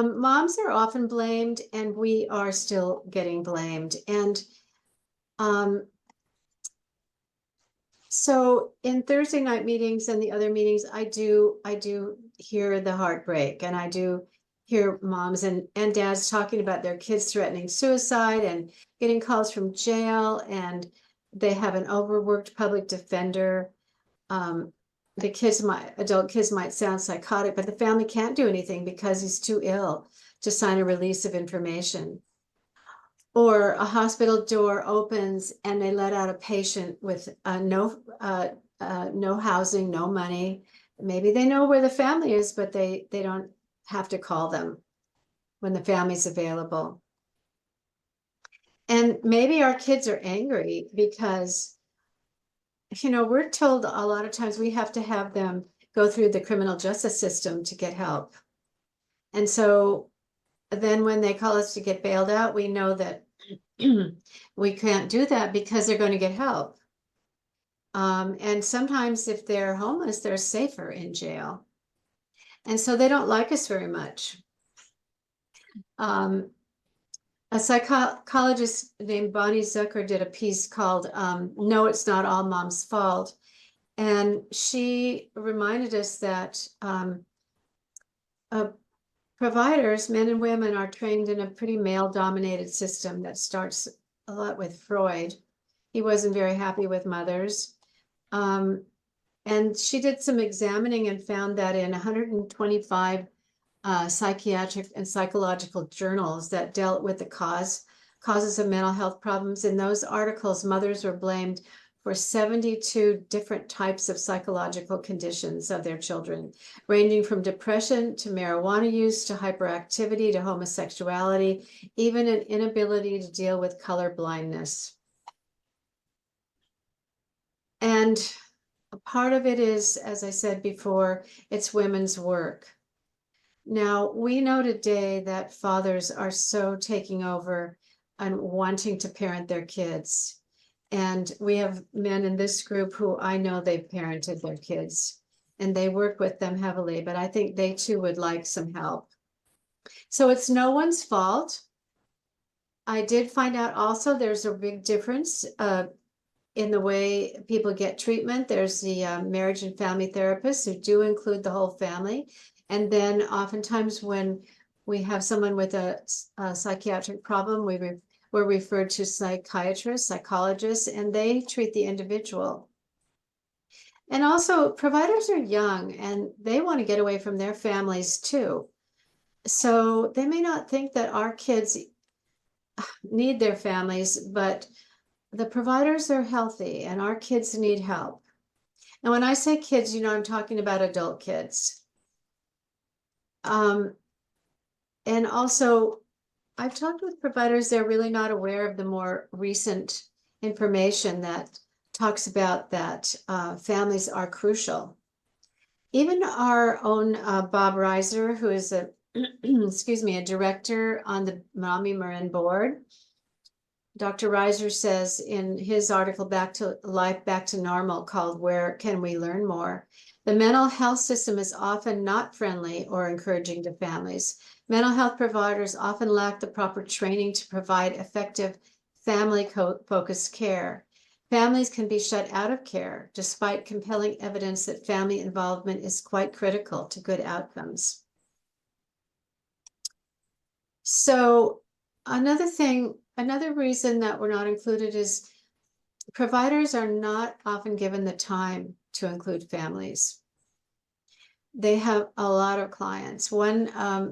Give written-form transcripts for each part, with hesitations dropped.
Moms are often blamed, and we are still getting blamed. And so in Thursday night meetings and the other meetings, I do hear the heartbreak, and I do hear moms and dads talking about their kids threatening suicide and getting calls from jail, and they have an overworked public defender. Adult kids might sound psychotic, but the family can't do anything because he's too ill to sign a release of information. Or a hospital door opens and they let out a patient with no housing, no money. Maybe they know where the family is, but they don't have to call them when the family's available. And maybe our kids are angry because, we're told a lot of times we have to have them go through the criminal justice system to get help. And so then when they call us to get bailed out, we know that we can't do that because they're going to get help. And sometimes if they're homeless, they're safer in jail. And so they don't like us very much. A psychologist named Bonnie Zucker did a piece called No, It's Not All Mom's Fault. And she reminded us that providers, men and women, are trained in a pretty male-dominated system that starts a lot with Freud. He wasn't very happy with mothers. And she did some examining and found that in 125 psychiatric and psychological journals that dealt with the causes of mental health problems, in those articles, mothers were blamed for 72 different types of psychological conditions of their children, ranging from depression to marijuana use to hyperactivity to homosexuality, even an inability to deal with color blindness. And a part of it is, as I said before, it's women's work. Now, we know today that fathers are so taking over and wanting to parent their kids. And we have men in this group who I know they've parented their kids and they work with them heavily, but I think they too would like some help. So it's no one's fault. I did find out also there's a big difference in the way people get treatment. There's the marriage and family therapists who do include the whole family. And then oftentimes when we have someone with a psychiatric problem, we're referred to psychiatrists, psychologists, and they treat the individual. And also providers are young and they want to get away from their families too. So they may not think that our kids need their families, but the providers are healthy and our kids need help. And when I say kids, I'm talking about adult kids. And also, I've talked with providers, they're really not aware of the more recent information that talks about that families are crucial. Even our own Bob Reiser, who is a director on the NAMI Marin Board. Dr. Reiser says in his article, Back to Life, Back to Normal, called Where Can We Learn More? The mental health system is often not friendly or encouraging to families. Mental health providers often lack the proper training to provide effective family-focused care. Families can be shut out of care, despite compelling evidence that family involvement is quite critical to good outcomes. So another reason that we're not included is providers are not often given the time to include families. They have a lot of clients. One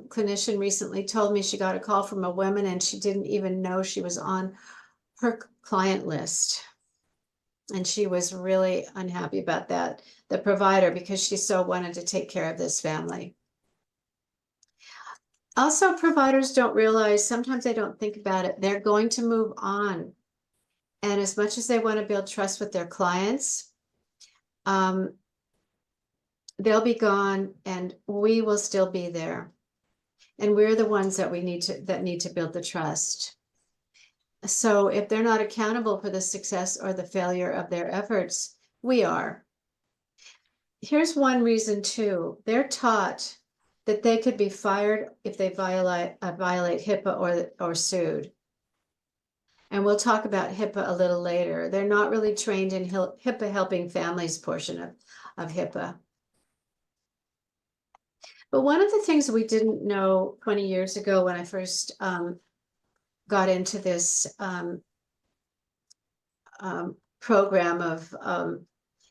clinician recently told me she got a call from a woman and she didn't even know she was on her client list. And she was really unhappy about that, the provider, because she so wanted to take care of this family. Also, providers don't realize, sometimes they don't think about it, they're going to move on. And as much as they want to build trust with their clients, they'll be gone and we will still be there. And we're the ones that need to build the trust. So if they're not accountable for the success or the failure of their efforts, we are. Here's one reason too. They're taught that they could be fired if they violate HIPAA or sued. And we'll talk about HIPAA a little later. They're not really trained in HIPAA helping families portion of HIPAA. But one of the things we didn't know 20 years ago when I first got into this program of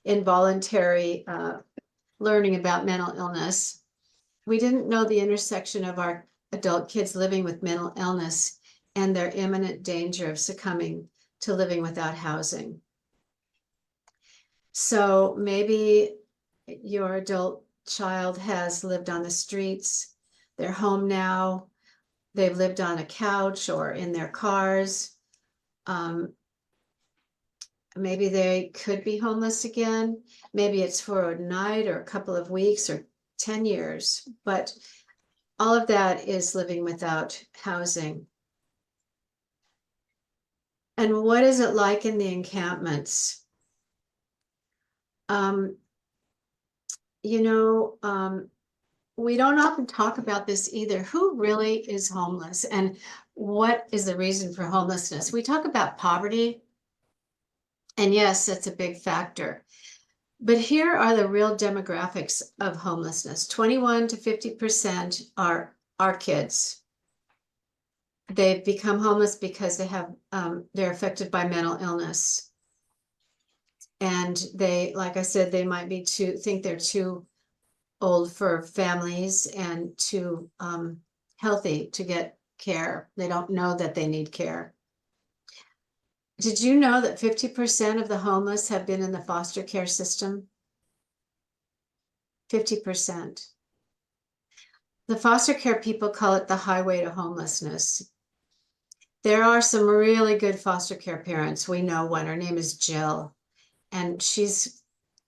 involuntary learning about mental illness, we didn't know the intersection of our adult kids living with mental illness and their imminent danger of succumbing to living without housing. So maybe your adult child has lived on the streets, they're home now, they've lived on a couch or in their cars. Maybe they could be homeless again. Maybe it's for a night or a couple of weeks or 10 years, but all of that is living without housing. And what is it like in the encampments? We don't often talk about this either. Who really is homeless and what is the reason for homelessness? We talk about poverty, and yes, that's a big factor. But here are the real demographics of homelessness. 21 to 50% are our kids. They've become homeless because they're affected by mental illness. And they, like I said, they might be think they're too old for families and too healthy to get care. They don't know that they need care. Did you know that 50% of the homeless have been in the foster care system? 50%. The foster care people call it the highway to homelessness. There are some really good foster care parents. We know one. Her name is Jill, and she's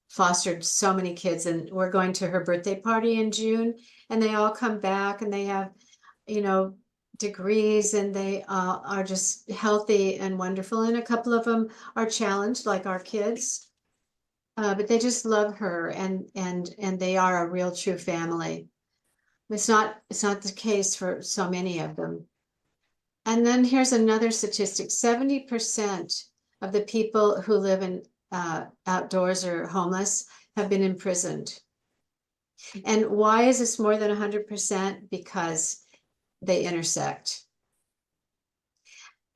fostered so many kids, and we're going to her birthday party in June, and they all come back and they have, degrees, and they are just healthy and wonderful. And a couple of them are challenged like our kids, but they just love her, and they are a real true family. It's not the case for so many of them. And then here's another statistic. 70% of the people who live in outdoors or homeless have been imprisoned. And why is this more than 100%? Because they intersect.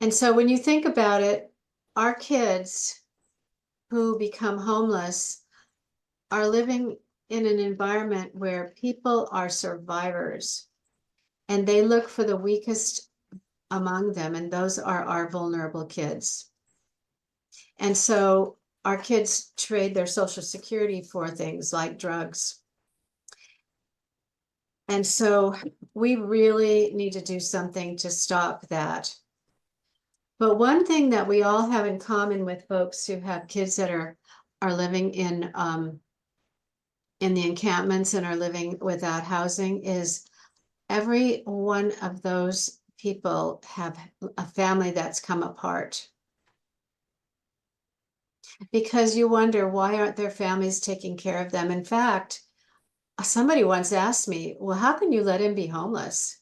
And so when you think about it, our kids who become homeless are living in an environment where people are survivors, and they look for the weakest among them, and those are our vulnerable kids. And so our kids trade their social security for things like drugs. And so we really need to do something to stop that. But one thing that we all have in common with folks who have kids that are living in the encampments and are living without housing is every one of those people have a family that's come apart. Because you wonder, why aren't their families taking care of them? In fact, somebody once asked me, well, how can you let him be homeless?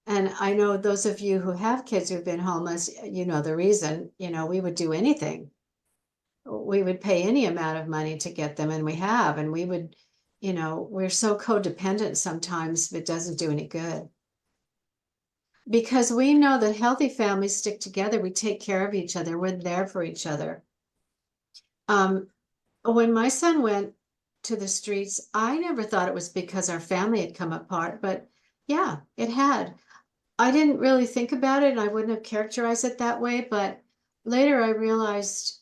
And I know those of you who have kids who've been homeless, you know the reason. We would do anything. We would pay any amount of money to get them, and we have. And we would, we're so codependent sometimes, it doesn't do any good. Because we know that healthy families stick together. We take care of each other. We're there for each other. When my son went to the streets, I never thought it was because our family had come apart, but yeah, it had. I didn't really think about it, and I wouldn't have characterized it that way, but later I realized,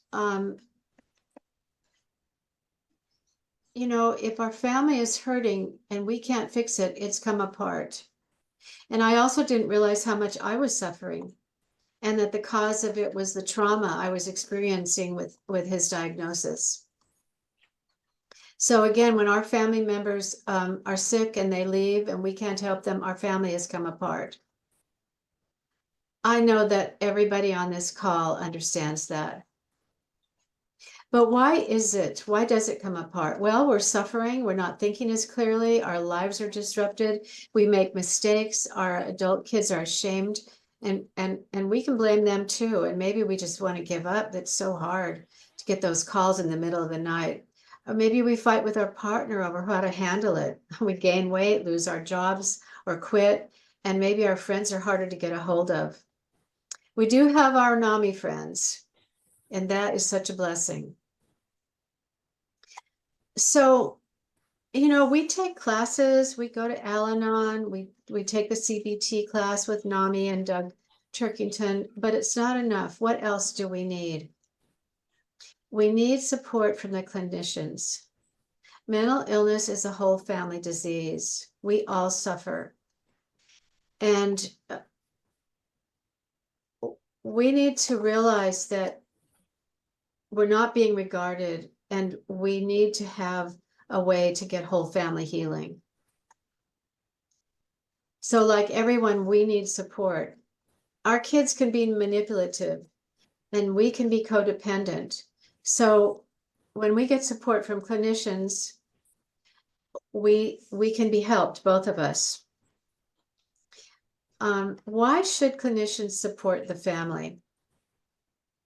if our family is hurting and we can't fix it, it's come apart. And I also didn't realize how much I was suffering, and that the cause of it was the trauma I was experiencing with his diagnosis. So again, when our family members are sick and they leave and we can't help them, our family has come apart. I know that everybody on this call understands that. But why is it? Why does it come apart? Well, we're suffering. We're not thinking as clearly. Our lives are disrupted. We make mistakes. Our adult kids are ashamed, and we can blame them too. And maybe we just want to give up. It's so hard to get those calls in the middle of the night. Or maybe we fight with our partner over how to handle it. We gain weight, lose our jobs, or quit. And maybe our friends are harder to get a hold of. We do have our NAMI friends, and that is such a blessing. So, we take classes, we go to Al-Anon, we take the CBT class with NAMI and Doug Turkington, but it's not enough. What else do we need? We need support from the clinicians. Mental illness is a whole family disease. We all suffer. And we need to realize that we're not being regarded, and we need to have a way to get whole family healing. So like everyone, we need support. Our kids can be manipulative, and we can be codependent. So when we get support from clinicians, we can be helped, both of us. Why should clinicians support the family?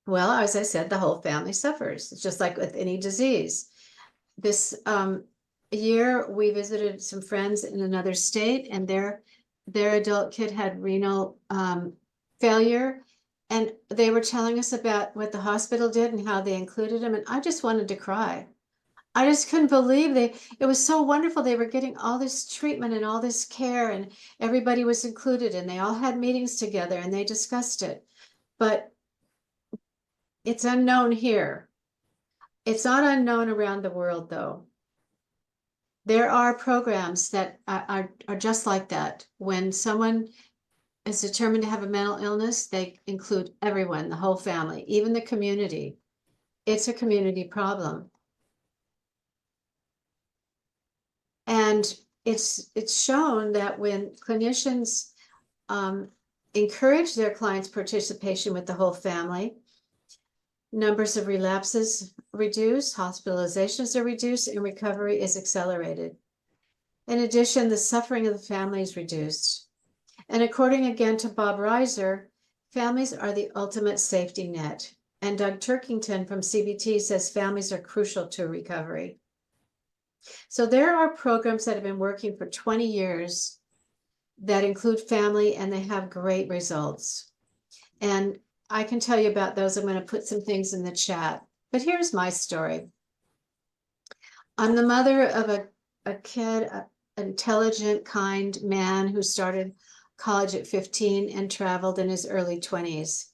Well, as I said, the whole family suffers. It's just like with any disease. This year, we visited some friends in another state, and their adult kid had renal failure, and they were telling us about what the hospital did and how they included him, and I just wanted to cry. I just couldn't believe it was so wonderful. They were getting all this treatment and all this care, and everybody was included, and they all had meetings together and they discussed it. But it's unknown here. It's not unknown around the world, though. There are programs that are just like that. When someone is determined to have a mental illness, they include everyone, the whole family, even the community. It's a community problem. And it's shown that when clinicians encourage their clients' participation with the whole family, numbers of relapses reduce, hospitalizations are reduced, and recovery is accelerated. In addition, the suffering of the family is reduced. And according again to Bob Reiser, families are the ultimate safety net. And Doug Turkington from CBT says families are crucial to recovery. So there are programs that have been working for 20 years that include family, and they have great results. And I can tell you about those. I'm going to put some things in the chat. But here's my story. I'm the mother of a kid, an intelligent, kind man who started college at 15 and traveled in his early 20s.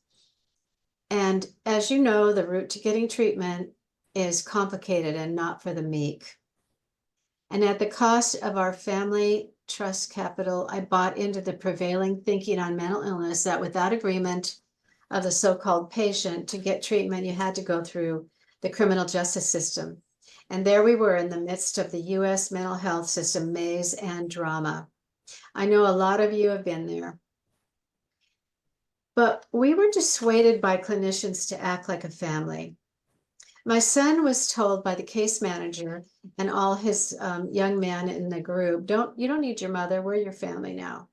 And as you know, the route to getting treatment is complicated and not for the meek. And at the cost of our family trust capital, I bought into the prevailing thinking on mental illness that without agreement of the so-called patient to get treatment, you had to go through the criminal justice system. And there we were in the midst of the US mental health system maze and drama. I know a lot of you have been there. But we were dissuaded by clinicians to act like a family. My son was told by the case manager and all his young men in the group, you don't need your mother, we're your family now.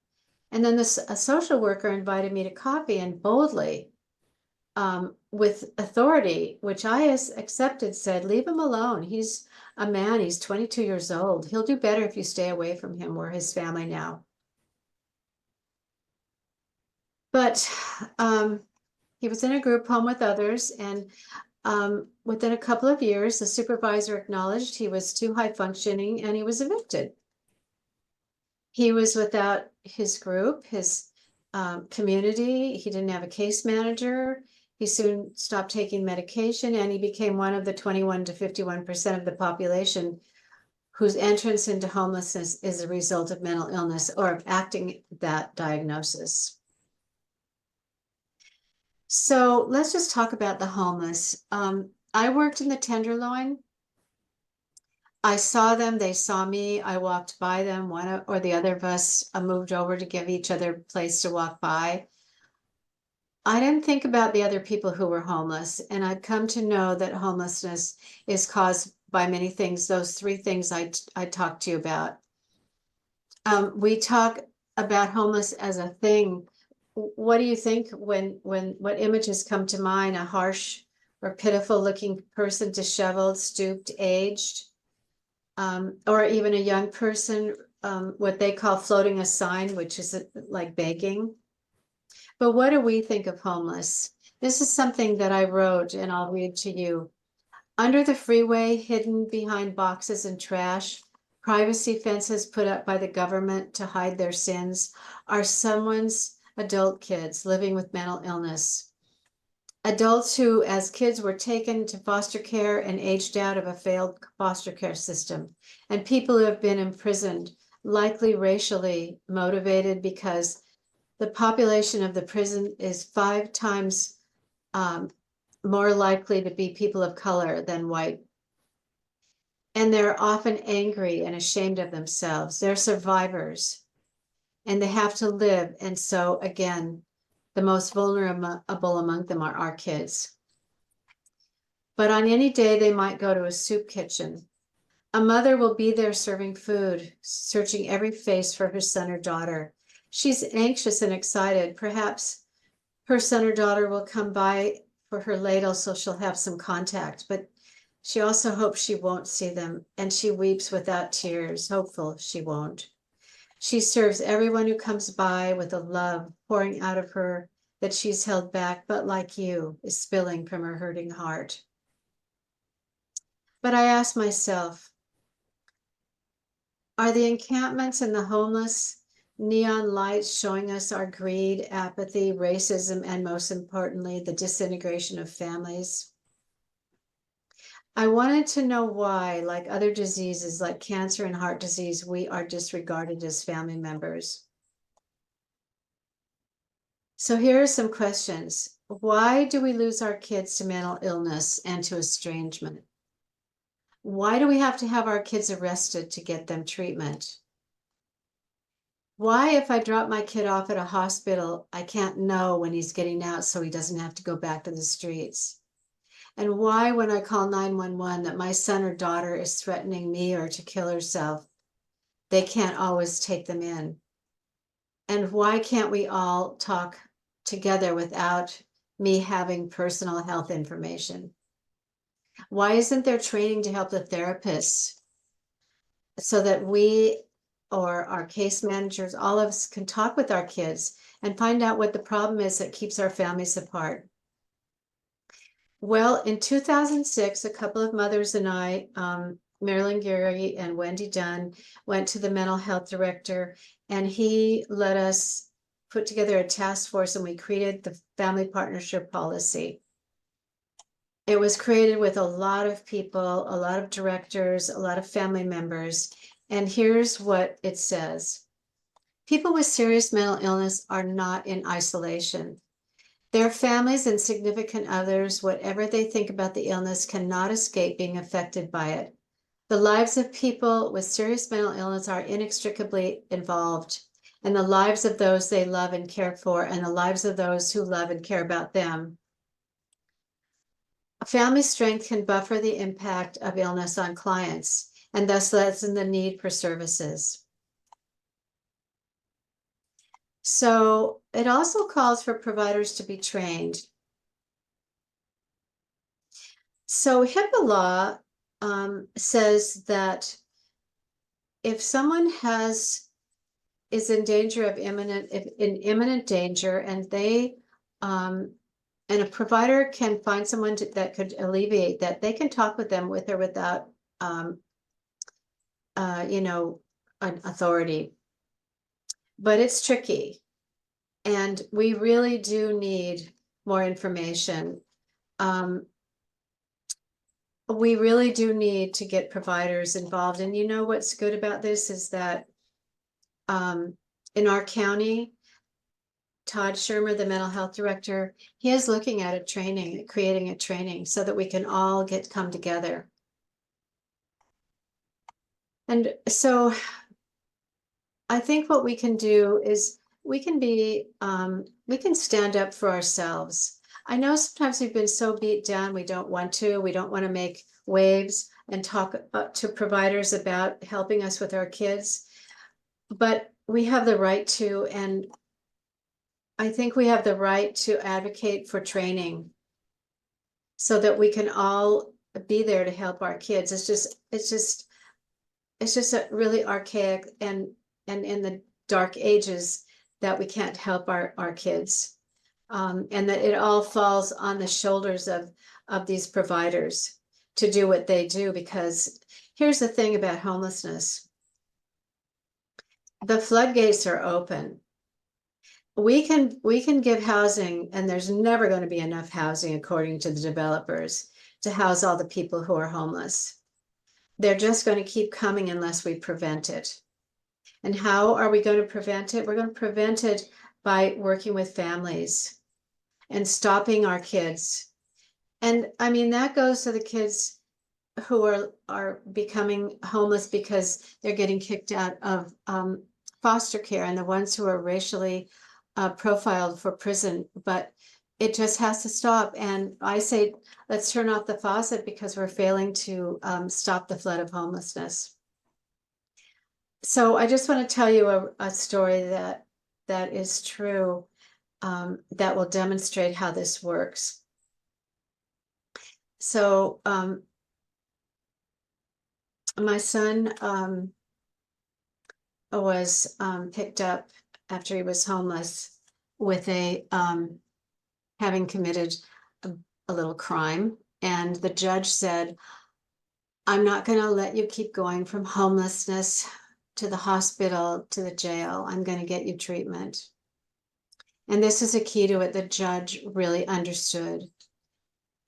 And then a social worker invited me to coffee, and boldly, with authority, which I accepted, said, leave him alone. He's a man, he's 22 years old. He'll do better if you stay away from him. We're his family now. But he was in a group home with others, and within a couple of years, the supervisor acknowledged he was too high functioning and he was evicted. He was without his group, his community. He didn't have a case manager. He soon stopped taking medication, and he became one of the 21 to 51% of the population whose entrance into homelessness is a result of mental illness or of acting that diagnosis. So let's just talk about the homeless. I worked in the Tenderloin. I saw them, they saw me, I walked by them, one or the other of us moved over to give each other a place to walk by. I didn't think about the other people who were homeless, and I've come to know that homelessness is caused by many things, those three things I talked to you about. We talk about homeless as a thing. What do you think when what images come to mind? A harsh or pitiful looking person, disheveled, stooped, aged, or even a young person, what they call floating a sign, which is like begging. But what do we think of homeless? This is something that I wrote, and I'll read to you. Under the freeway, hidden behind boxes and trash, privacy fences put up by the government to hide their sins, are someone's adult kids living with mental illness. Adults who, as kids, were taken to foster care and aged out of a failed foster care system, and people who have been imprisoned, likely racially motivated because the population of the prison is 5 times more likely to be people of color than white. And they're often angry and ashamed of themselves. They're survivors and they have to live. And so again, the most vulnerable among them are our kids. But on any day, they might go to a soup kitchen. A mother will be there serving food, searching every face for her son or daughter. She's anxious and excited. Perhaps her son or daughter will come by for her ladle so she'll have some contact, but she also hopes she won't see them, and she weeps without tears, hopeful she won't. She serves everyone who comes by with a love pouring out of her that she's held back, but like you, is spilling from her hurting heart. But I ask myself, are the encampments and the homeless neon lights showing us our greed, apathy, racism, and most importantly, the disintegration of families? I wanted to know why, like other diseases like cancer and heart disease, we are disregarded as family members. So here are some questions. Why do we lose our kids to mental illness and to estrangement? Why do we have to have our kids arrested to get them treatment? Why, if I drop my kid off at a hospital, I can't know when he's getting out so he doesn't have to go back to the streets? And why, when I call 911 that my son or daughter is threatening me or to kill herself, they can't always take them in? And why can't we all talk together without me having personal health information? Why isn't there training to help the therapists so that we or our case managers, all of us can talk with our kids and find out what the problem is that keeps our families apart? Well, in 2006, a couple of mothers and I, Marilyn Gary and Wendy Dunn, went to the mental health director, and he let us put together a task force, and we created the family partnership policy. It was created with a lot of people, a lot of directors, a lot of family members, and here's what it says. People with serious mental illness are not in isolation. Their families and significant others, whatever they think about the illness, cannot escape being affected by it. The lives of people with serious mental illness are inextricably involved, and the lives of those they love and care for, and the lives of those who love and care about them. Family strength can buffer the impact of illness on clients, and thus lessen the need for services. So it also calls for providers to be trained. So HIPAA law says that if someone is in danger of imminent danger, and they and a provider can find someone that could alleviate that, they can talk with them with or without an authority. But it's tricky, and we really do need more information. We really do need to get providers involved. And you know what's good about this is that in our county, Todd Shermer, the mental health director, he is looking at creating a training so that we can all come together. And so I think what we can do is we can be, we can stand up for ourselves. I know sometimes we've been so beat down, we don't want to make waves and talk to providers about helping us with our kids. But we have the right to, and I think we have the right to advocate for training so that we can all be there to help our kids. It's just a really archaic and in the dark ages that we can't help our kids. And that it all falls on the shoulders of these providers to do what they do, because here's the thing about homelessness. The floodgates are open. We can give housing, and there's never going to be enough housing, according to the developers, to house all the people who are homeless. They're just going to keep coming unless we prevent it. And how are we going to prevent it? We're going to prevent it by working with families and stopping our kids. And I mean, that goes to the kids who are becoming homeless because they're getting kicked out of foster care, and the ones who are racially profiled for prison. But it just has to stop. And I say, let's turn off the faucet, because we're failing to stop the flood of homelessness. So I just want to tell you a story that is true, that will demonstrate how this works. So my son was picked up after he was homeless with having committed a little crime. And the judge said, I'm not going to let you keep going from homelessness to the hospital to the jail. I'm going to get you treatment. And this is a key to it. The judge really understood.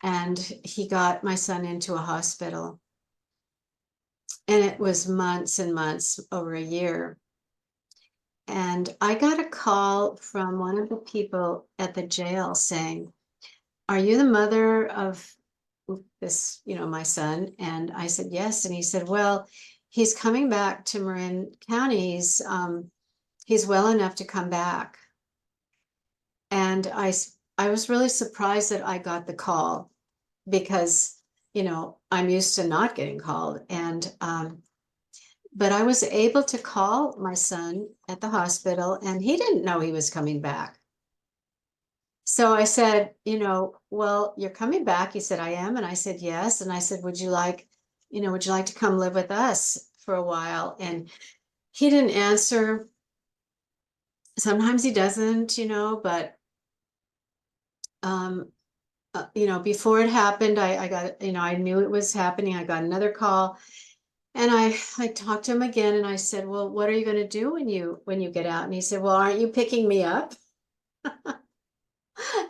And he got my son into a hospital. And it was months and months, over a year. And I got a call from one of the people at the jail saying, are you the mother of this, my son? And I said, yes. And he said, well, he's coming back to Marin County. He's well enough to come back. And I was really surprised that I got the call, because, I'm used to not getting called. And, but I was able to call my son at the hospital, and he didn't know he was coming back. So I said, well, you're coming back. He said, I am. And I said, yes. And I said, would you like to come live with us for a while? And he didn't answer. Sometimes he doesn't, but, before it happened, I got, I knew it was happening. I got another call, and I talked to him again, and I said, well, what are you going to do when you get out? And he said, well, aren't you picking me up?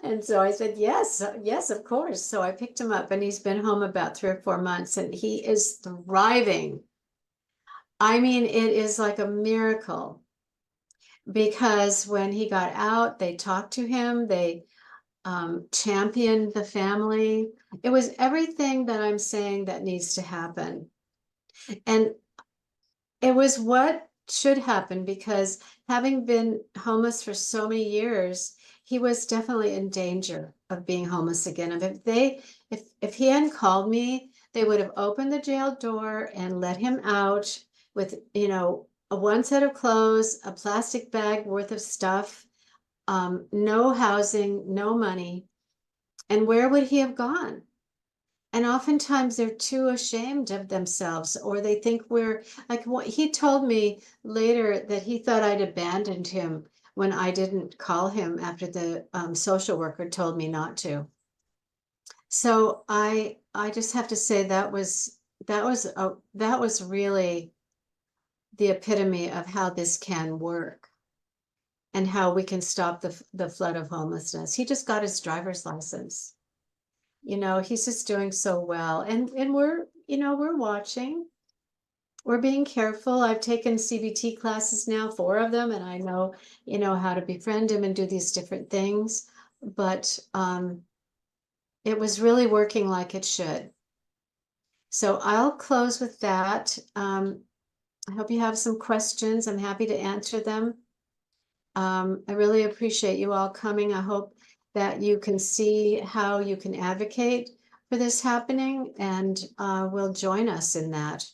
And so I said, yes, of course. So I picked him up, and he's been home about 3 or 4 months, and he is thriving. I mean, it is like a miracle, because when he got out, they talked to him, they championed the family. It was everything that I'm saying that needs to happen. And it was what should happen, because having been homeless for so many years, he was definitely in danger of being homeless again. If he hadn't called me, they would have opened the jail door and let him out with, one set of clothes, a plastic bag worth of stuff, no housing, no money. And where would he have gone? And oftentimes they're too ashamed of themselves, or they think we're like, what he told me later, that he thought I'd abandoned him when I didn't call him after the social worker told me not to. So I just have to say that was really the epitome of how this can work, and how we can stop the flood of homelessness. He just got his driver's license. He's just doing so well. And we're watching. We're being careful. I've taken CBT classes now, 4 of them, and I know, how to befriend him and do these different things. But it was really working like it should. So I'll close with that. I hope you have some questions. I'm happy to answer them. I really appreciate you all coming. I hope that you can see how you can advocate for this happening and will join us in that.